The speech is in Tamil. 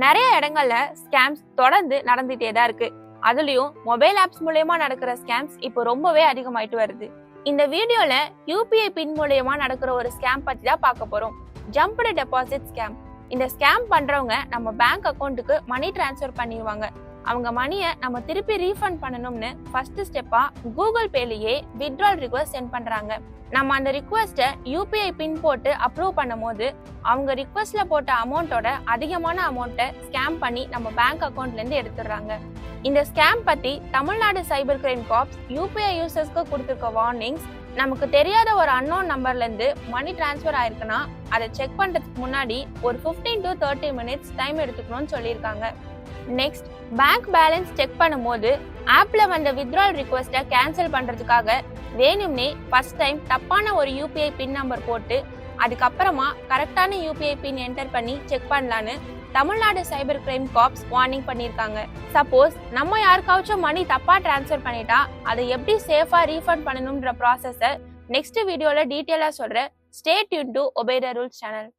நிறைய இடங்கள்ல ஸ்கேம்ஸ் தொடர்ந்து நடந்துட்டே தான் இருக்கு. அதுலயும் மொபைல் ஆப்ஸ் மூலமா நடக்கிற ஸ்கேம்ஸ் இப்போ ரொம்பவே அதிகமாயிட்டு வருது. இந்த வீடியோல யூபிஐ பின் மூலமா நடக்கிற ஒரு ஸ்கேம் பத்தி தான் பார்க்க போறோம். Jumped deposit scam. இந்த ஸ்கேம் பண்றவங்க நம்ம பேங்க் அக்கௌண்ட்டுக்கு மணி டிரான்ஸ்ஃபர் பண்ணிடுவாங்க. அவங்க மணியை நம்ம திருப்பி ரீஃபண்ட் பண்ணணும்னு ஃபர்ஸ்ட் ஸ்டெப்பா கூகுள் பேலயே வித்ட்ரால் ரிக்வெஸ்ட் சென்ட் பண்றாங்க. நம்ம அந்த ரிக்வெஸ்ட்டை யூபிஐ பின் போட்டு அப்ரூவ் பண்ணும்போது அவங்க ரிக்வெஸ்ட்ல போட்ட அமௌண்ட்டோட அதிகமான அமௌண்ட்டை ஸ்கேம் பண்ணி நம்ம பேங்க் அக்கௌண்ட்ல இருந்து எடுத்துடுறாங்க. இந்த ஸ்கேம் பத்தி Tamil Nadu cyber crime cops UPI யூசர்ஸ்க்கு கொடுத்துருக்க வார்னிங்ஸ், நமக்கு தெரியாத ஒரு அன்னோன் நம்பர்ல இருந்து மணி டிரான்ஸ்ஃபர் ஆயிருக்குன்னா அதை செக் பண்றதுக்கு முன்னாடி ஒரு 15 to 30 minutes டைம் எடுத்துக்கணும்னு சொல்லியிருக்காங்க. நெக்ஸ்ட், பேங்க் பேலன்ஸ் செக் பண்ணும்போது ஆப்ல வந்த வித்ட்ரால் ரிக்வெஸ்ட்டை கேன்சல் பண்றதுக்காக வேணும்னே ஃபர்ஸ்ட் டைம் தப்பான ஒரு யூபிஐ பின் நம்பர் போட்டு அதுக்கப்புறமா கரெக்டான யூபிஐ பின் என்டர் பண்ணி செக் பண்ணலான்னு Tamil Nadu cyber crime cops warning பண்ணியிருக்காங்க. சப்போஸ் நம்ம யாருக்காச்சும் மணி தப்பா டிரான்ஸ்ஃபர் பண்ணிட்டா அதை எப்படி சேஃபா ரீஃபண்ட் பண்ணணும்ன்ற ப்ராசஸை நெக்ஸ்ட் வீடியோல டீட்டெயிலா சொல்றேன். Stay tune to obey the rules channel.